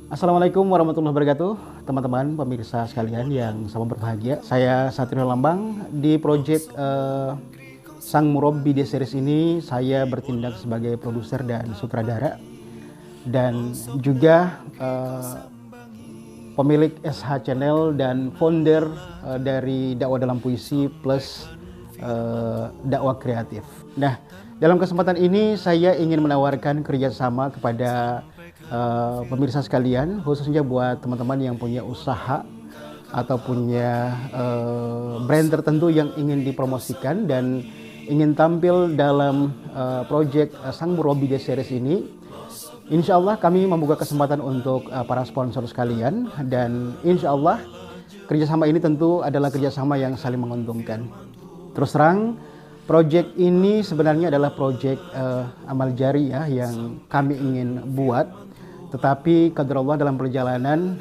Assalamualaikum warahmatullahi wabarakatuh, teman-teman pemirsa sekalian yang sama berbahagia. Saya Satrio Lambang di project Sang Murabbi The Series ini. Saya bertindak sebagai produser dan sutradara dan juga pemilik SH Channel dan founder dari Dakwah Dalam Puisi plus dakwah kreatif. Nah, dalam kesempatan ini saya ingin menawarkan kerjasama kepada pemirsa sekalian, khususnya buat teman-teman yang punya usaha atau punya brand tertentu yang ingin dipromosikan dan ingin tampil dalam project Sang Murabbi The Series ini. Insya Allah kami membuka kesempatan untuk para sponsor sekalian, dan insya Allah kerjasama ini tentu adalah kerjasama yang saling menguntungkan. Terus terang, project ini sebenarnya adalah project amal jariah yang kami ingin buat, tetapi qadarullah dalam perjalanan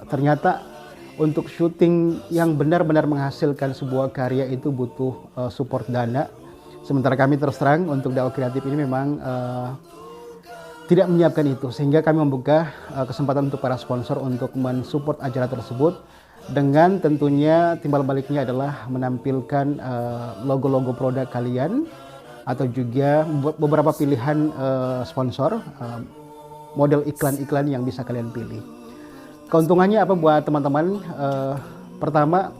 ternyata untuk syuting yang benar-benar menghasilkan sebuah karya itu butuh support dana. Sementara kami terus terang untuk dakwah kreatif ini memang tidak menyiapkan itu, sehingga kami membuka kesempatan untuk para sponsor untuk mensupport acara tersebut, dengan tentunya timbal baliknya adalah menampilkan logo-logo produk kalian atau juga beberapa pilihan sponsor, model iklan-iklan yang bisa kalian pilih. Keuntungannya apa buat teman-teman? Pertama,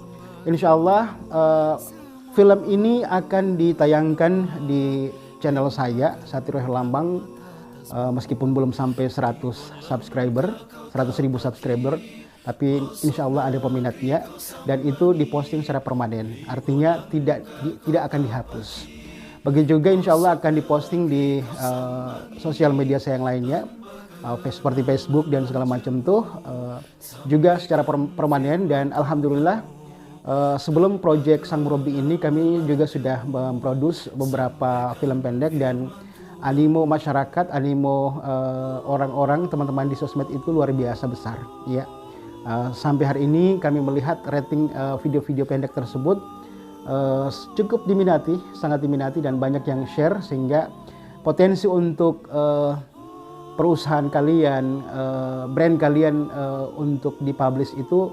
insya Allah film ini akan ditayangkan di channel saya, Satrio Lambang, meskipun belum sampai 100 subscriber, 100.000 subscriber, tapi insya Allah ada peminatnya, dan itu diposting secara permanen, artinya tidak akan dihapus. Begitu juga insya Allah akan diposting di sosial media saya yang lainnya, seperti Facebook dan segala macam tuh, juga secara permanen. Dan alhamdulillah sebelum proyek Sang Murabbi ini kami juga sudah memproduksi beberapa film pendek, dan animo masyarakat, animo orang-orang, teman-teman di sosmed itu luar biasa besar ya. Sampai hari ini kami melihat rating video-video pendek tersebut cukup diminati, sangat diminati, dan banyak yang share, sehingga potensi untuk perusahaan kalian, brand kalian untuk dipublish itu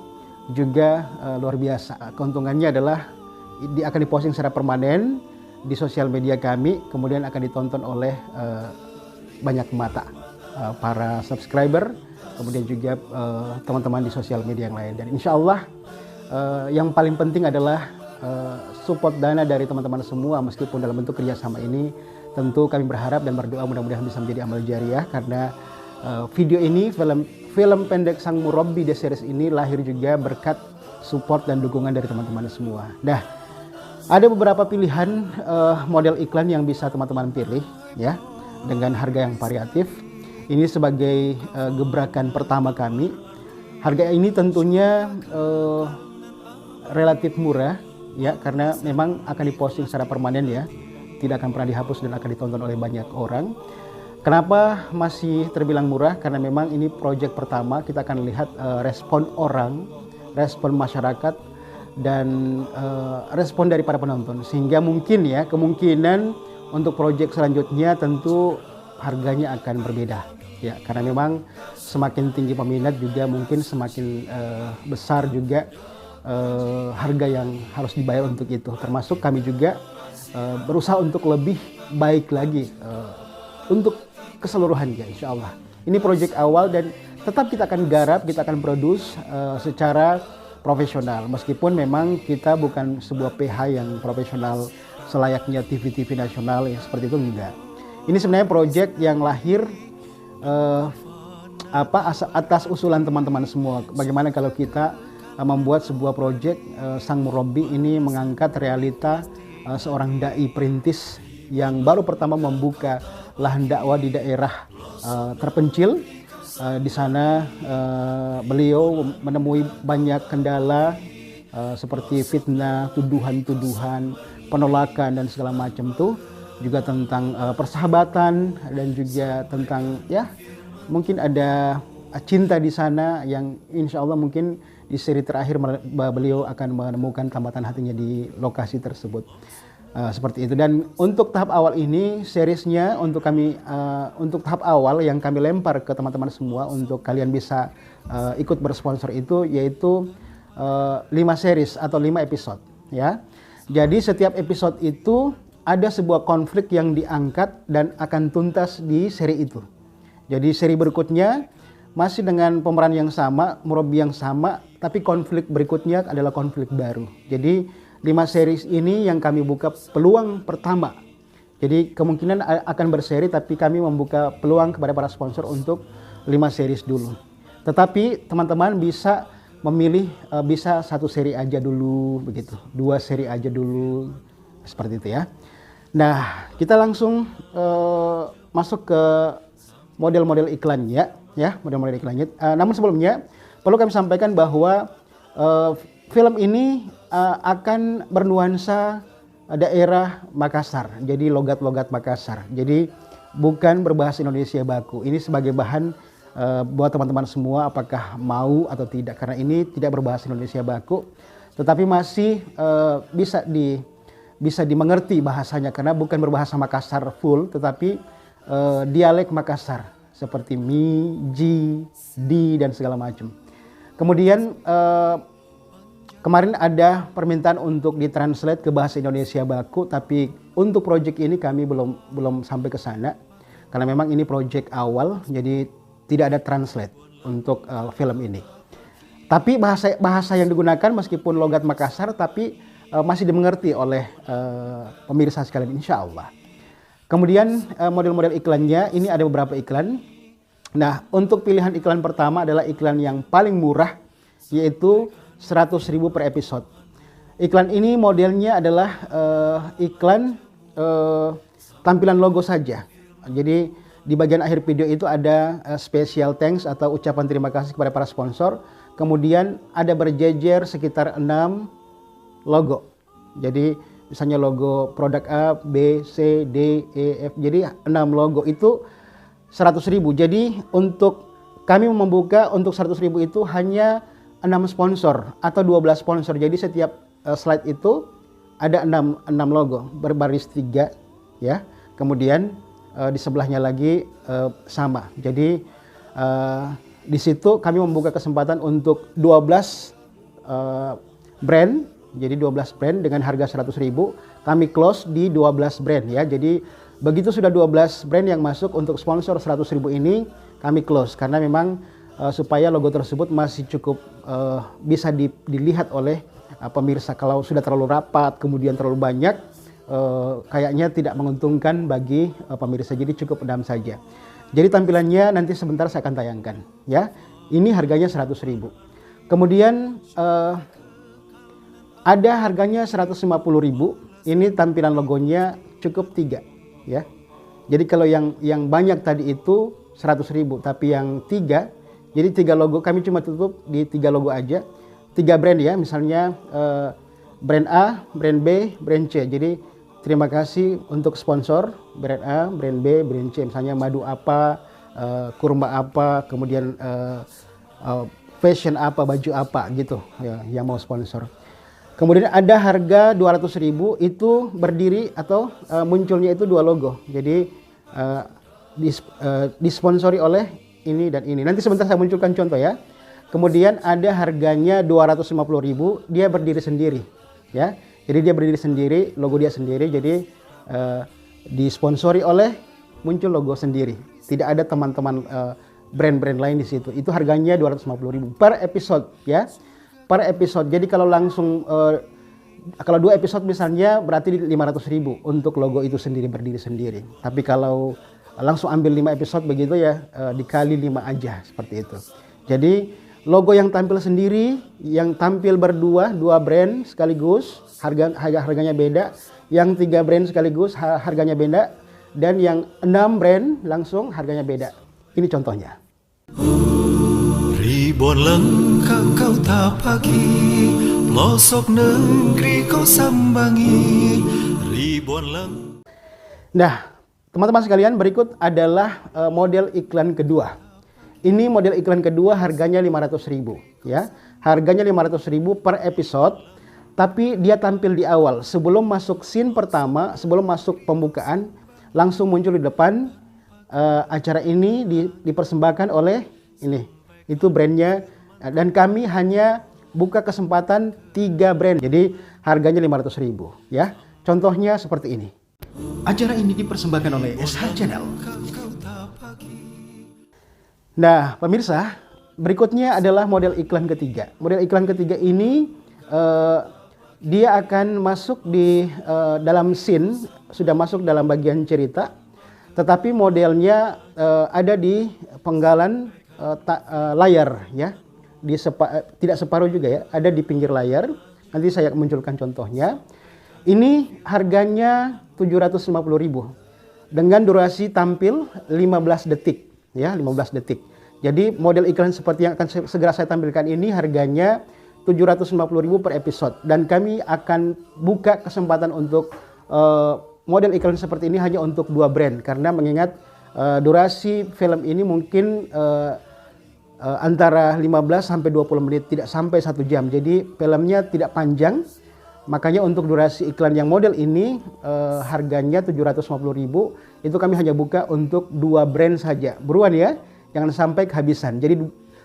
juga luar biasa. Keuntungannya adalah akan diposting secara permanen di sosial media kami, kemudian akan ditonton oleh banyak mata, para subscriber, kemudian juga teman-teman di sosial media yang lain. Dan insya Allah yang paling penting adalah support dana dari teman-teman semua, meskipun dalam bentuk kerjasama ini. Tentu kami berharap dan berdoa mudah-mudahan bisa menjadi amal jariah, karena video ini, film pendek Sang Murabbi The Series ini lahir juga berkat support dan dukungan dari teman-teman semua. Nah, ada beberapa pilihan model iklan yang bisa teman-teman pilih ya, dengan harga yang variatif. Ini sebagai gebrakan pertama kami. Harga ini tentunya relatif murah ya, karena memang akan diposting secara permanen ya, tidak akan pernah dihapus dan akan ditonton oleh banyak orang. Kenapa masih terbilang murah? Karena memang ini proyek pertama, kita akan lihat respon orang, respon masyarakat, dan respon dari para penonton. Sehingga mungkin ya, kemungkinan untuk proyek selanjutnya tentu harganya akan berbeda. Ya, karena memang semakin tinggi peminat juga mungkin semakin besar juga harga yang harus dibayar untuk itu. Termasuk kami juga berusaha untuk lebih baik lagi untuk keseluruhannya, insya Allah. Ini proyek awal dan tetap kita akan garap, kita akan produce secara profesional. Meskipun memang kita bukan sebuah PH yang profesional selayaknya TV-TV nasional ya, seperti itu enggak. Ini sebenarnya proyek yang lahir atas usulan teman-teman semua. Bagaimana kalau kita membuat sebuah proyek Sang Murabbi ini mengangkat realita seorang dai perintis yang baru pertama membuka lahan dakwah di daerah terpencil. Di sana beliau menemui banyak kendala seperti fitnah, tuduhan-tuduhan, penolakan dan segala macam tuh, juga tentang persahabatan, dan juga tentang ya mungkin ada cinta di sana yang insya Allah mungkin di seri terakhir beliau akan menemukan tambatan hatinya di lokasi tersebut. Seperti itu. Dan untuk tahap awal ini seriesnya untuk kami untuk tahap awal yang kami lempar ke teman-teman semua untuk kalian bisa ikut bersponsor itu yaitu 5 series atau 5 episode ya. Jadi setiap episode itu ada sebuah konflik yang diangkat dan akan tuntas di seri itu. Jadi seri berikutnya masih dengan pemeran yang sama, murabi yang sama, tapi konflik berikutnya adalah konflik baru. Jadi 5 series ini yang kami buka peluang pertama. Jadi kemungkinan akan berseri, tapi kami membuka peluang kepada para sponsor untuk 5 series dulu. Tetapi teman-teman bisa memilih bisa 1 seri aja dulu begitu, 2 seri aja dulu seperti itu ya. Nah, kita langsung masuk ke model-model iklannya ya, model-model iklannya. Namun sebelumnya perlu kami sampaikan bahwa film ini akan bernuansa daerah Makassar, jadi logat-logat Makassar. Jadi bukan berbahasa Indonesia baku. Ini sebagai bahan buat teman-teman semua apakah mau atau tidak, karena ini tidak berbahasa Indonesia baku, tetapi masih bisa dimengerti bahasanya karena bukan berbahasa Makassar full, tetapi dialek Makassar seperti mi, ji, di dan segala macam. Kemudian kemarin ada permintaan untuk ditranslate ke bahasa Indonesia baku, tapi untuk proyek ini kami belum sampai ke sana karena memang ini proyek awal, jadi tidak ada translate untuk film ini. Tapi bahasa yang digunakan meskipun logat Makassar, tapi masih dimengerti oleh pemirsa sekalian, insya Allah. Kemudian model-model iklannya ini ada beberapa iklan. Nah, untuk pilihan iklan pertama adalah iklan yang paling murah, yaitu 100.000 per episode. Iklan ini modelnya adalah iklan tampilan logo saja. Jadi di bagian akhir video itu ada special thanks atau ucapan terima kasih kepada para sponsor. Kemudian ada berjejer sekitar 6 logo. Jadi misalnya logo produk A, B, C, D, E, F. Jadi 6 logo itu 100.000. Jadi untuk kami membuka untuk 100.000 itu hanya 6 sponsor atau 12 sponsor. Jadi setiap slide itu ada 6 logo berbaris 3 ya. Kemudian di sebelahnya lagi sama. Jadi di situ kami membuka kesempatan untuk 12 brand. Jadi 12 brand dengan harga 100.000. Kami close di 12 brand ya. Jadi begitu sudah 12 brand yang masuk untuk sponsor 100.000 ini, kami close karena memang supaya logo tersebut masih cukup bisa dilihat oleh pemirsa. Kalau sudah terlalu rapat, kemudian terlalu banyak, kayaknya tidak menguntungkan bagi pemirsa. Jadi cukup 6 saja. Jadi tampilannya nanti sebentar saya akan tayangkan. Ya, ini harganya 100.000. Kemudian ada harganya 150.000. Ini tampilan logonya cukup 3. Ya, jadi kalau yang banyak tadi itu 100.000, tapi yang 3. Jadi 3 logo, kami cuma tutup di 3 logo aja. 3 brand ya, misalnya brand A, brand B, brand C. Jadi terima kasih untuk sponsor brand A, brand B, brand C. Misalnya madu apa, kurma apa, kemudian fashion apa, baju apa gitu ya, yang mau sponsor. Kemudian ada harga 200.000 itu berdiri atau munculnya itu 2 logo. Jadi disponsori oleh ini dan ini. Nanti sebentar saya munculkan contoh ya. Kemudian ada harganya 250.000, dia berdiri sendiri ya. Jadi dia berdiri sendiri, logo dia sendiri. Jadi disponsori oleh, muncul logo sendiri. Tidak ada teman-teman brand-brand lain di situ. Itu harganya 250.000 per episode ya. Per episode. Jadi kalau langsung kalau 2 episode misalnya berarti 500.000 untuk logo itu sendiri berdiri sendiri. Tapi kalau langsung ambil 5 episode begitu ya, dikali 5 aja seperti itu. Jadi logo yang tampil sendiri, yang tampil berdua, 2 brand sekaligus, harganya beda. Yang 3 brand sekaligus harganya beda, dan yang 6 brand langsung harganya beda. Ini contohnya. Ribuan lengkap kau tapaki, pelosok negeri kau sambangi, ribuan lengkap. Nah, teman-teman sekalian, berikut adalah model iklan kedua. Ini model iklan kedua, harganya 500.000 ya. Harganya 500.000 per episode. tapi dia tampil di awal sebelum masuk scene pertama, sebelum masuk pembukaan, langsung muncul di depan. Acara ini dipersembahkan oleh ini, itu brandnya, dan kami hanya buka kesempatan 3 brand, jadi harganya 500.000 ya. Contohnya seperti ini. Acara ini dipersembahkan oleh SH Channel. Nah, pemirsa, berikutnya adalah model iklan ketiga. Model iklan ketiga ini dia akan masuk di dalam scene, sudah masuk dalam bagian cerita, tetapi modelnya ada di penggalan layar ya. Tidak separuh juga ya, ada di pinggir layar. Nanti saya munculkan contohnya. Ini harganya 750.000 dengan durasi tampil 15 detik ya, 15 detik. Jadi model iklan seperti yang akan segera saya tampilkan ini harganya 750.000 per episode, dan kami akan buka kesempatan untuk model iklan seperti ini hanya untuk 2 brand, karena mengingat durasi film ini mungkin antara 15 sampai 20 menit, tidak sampai 1 jam. Jadi filmnya tidak panjang. Makanya untuk durasi iklan yang model ini harganya 750.000, itu kami hanya buka untuk 2 brand saja. Buruan ya, jangan sampai kehabisan. Jadi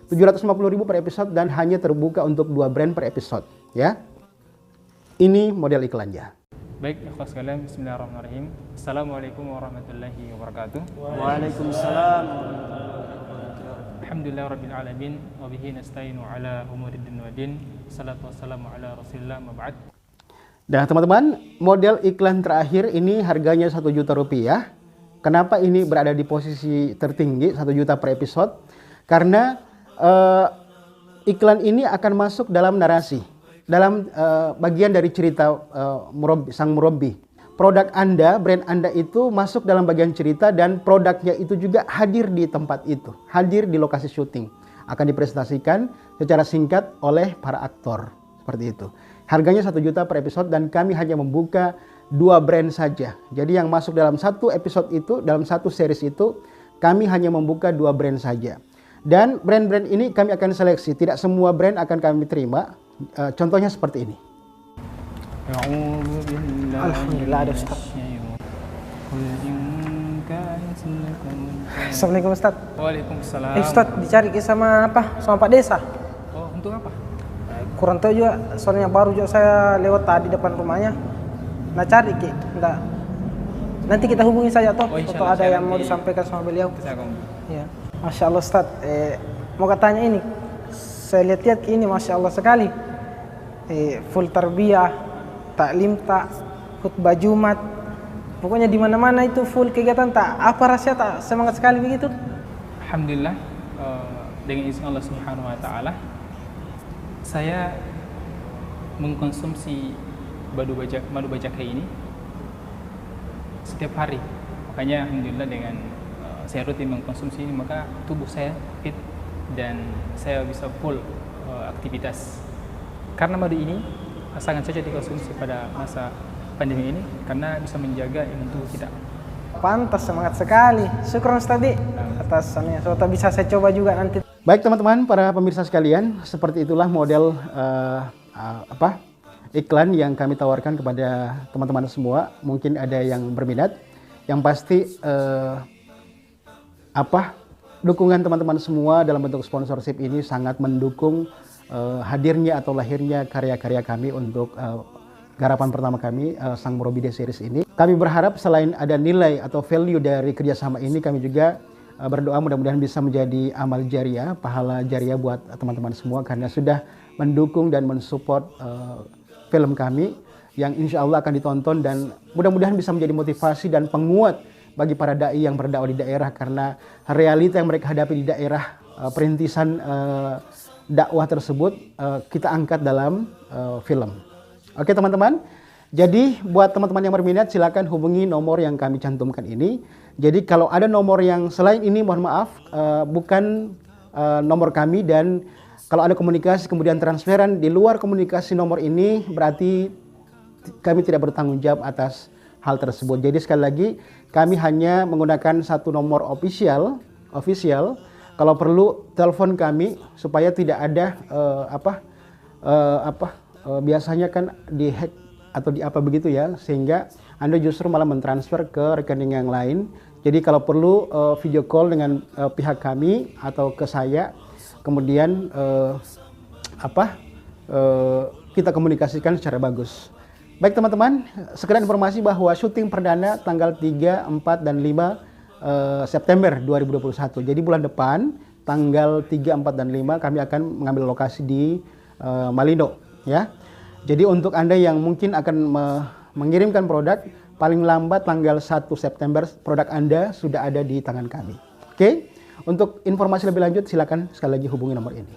750.000 per episode dan hanya terbuka untuk 2 brand per episode ya. Ini model iklannya. Baik, ikhwas sekalian, bismillahirrahmanirrahim. Assalamualaikum warahmatullahi wabarakatuh. Waalaikumsalam. Alhamdulillah rabbil alamin wa bihi nasta'inu ala umuriddin wa din. Salatu wassalamu ala Rasulillah ma ba'd. Nah teman-teman, model iklan terakhir ini harganya 1 juta rupiah. Kenapa ini berada di posisi tertinggi 1 juta per episode? Karena iklan ini akan masuk dalam narasi, dalam bagian dari cerita sang murabbi. Produk Anda, brand Anda itu masuk dalam bagian cerita, dan produknya itu juga hadir di tempat itu, hadir di lokasi syuting. Akan dipresentasikan secara singkat oleh para aktor, seperti itu. Harganya 1 juta per episode dan kami hanya membuka 2 brand saja. Jadi yang masuk dalam satu episode itu, dalam satu series itu, kami hanya membuka 2 brand saja. Dan brand-brand ini kami akan seleksi, tidak semua brand akan kami terima. Contohnya seperti ini. Alhamdulillah ada Ustaz. Assalamualaikum Ustaz. Waalaikumsalam. Ustaz dicari sama apa? Sama Pak Desa. Oh, untuk apa? Kurang tahu juga, soalnya baru juga saya lewat tadi depan rumahnya. Nah cari Ki, enggak. Nanti kita hubungi saja toh, atau ada yang mau disampaikan sama beliau. Ya. Masya Allah Ustaz, mau katanya ini, saya lihat-lihat ini Masya Allah sekali. Full tarbiyah, taklim tak, khutbah Jumat, pokoknya di mana-mana itu full kegiatan tak. Apa rahasia tak semangat sekali begitu? Alhamdulillah, dengan izin Allah Subhanahu wa taala, saya mengkonsumsi madu bajaka ini setiap hari. Makanya alhamdulillah dengan saya rutin mengkonsumsi ini, maka tubuh saya fit dan saya bisa full aktivitas. Karena madu ini sangat cocok dikonsumsi pada masa pandemi ini karena bisa menjaga imun tubuh kita. Pantas, semangat sekali. Syukron Ustaz atas sananya. So, bisa saya coba juga nanti. Baik teman-teman, para pemirsa sekalian, seperti itulah model iklan yang kami tawarkan kepada teman-teman semua. Mungkin ada yang berminat. Yang pasti dukungan teman-teman semua dalam bentuk sponsorship ini sangat mendukung hadirnya atau lahirnya karya-karya kami untuk garapan pertama kami, Sang Murabbi Series ini. Kami berharap selain ada nilai atau value dari kerjasama ini, kami juga berdoa mudah-mudahan bisa menjadi amal jariah, pahala jariah buat teman-teman semua karena sudah mendukung dan mensupport film kami yang insya Allah akan ditonton, dan mudah-mudahan bisa menjadi motivasi dan penguat bagi para dai yang berdakwah di daerah, karena realita yang mereka hadapi di daerah, perintisan dakwah tersebut kita angkat dalam film. Oke teman-teman, jadi buat teman-teman yang berminat silakan hubungi nomor yang kami cantumkan ini. Jadi kalau ada nomor yang selain ini, mohon maaf, bukan nomor kami, dan kalau ada komunikasi kemudian transferan di luar komunikasi nomor ini, berarti kami tidak bertanggung jawab atas hal tersebut. Jadi sekali lagi, kami hanya menggunakan satu nomor official. Kalau perlu telepon kami supaya tidak ada biasanya kan dihack atau di apa begitu ya, sehingga Anda justru malah mentransfer ke rekening yang lain. Jadi kalau perlu video call dengan pihak kami atau ke saya, kemudian kita komunikasikan secara bagus. Baik teman-teman, sekedar informasi bahwa syuting perdana tanggal 3, 4, dan 5 September 2021. Jadi bulan depan tanggal 3, 4, dan 5 kami akan mengambil lokasi di Malindo ya. Jadi untuk Anda yang mungkin akan mengirimkan produk, paling lambat tanggal 1 September produk Anda sudah ada di tangan kami. Oke? Untuk informasi lebih lanjut silakan sekali lagi hubungi nomor ini.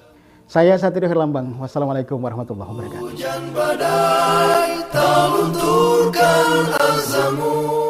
Saya Satrio Herlambang. Wassalamualaikum warahmatullahi wabarakatuh. Hujan badai tak lunturkan azamu.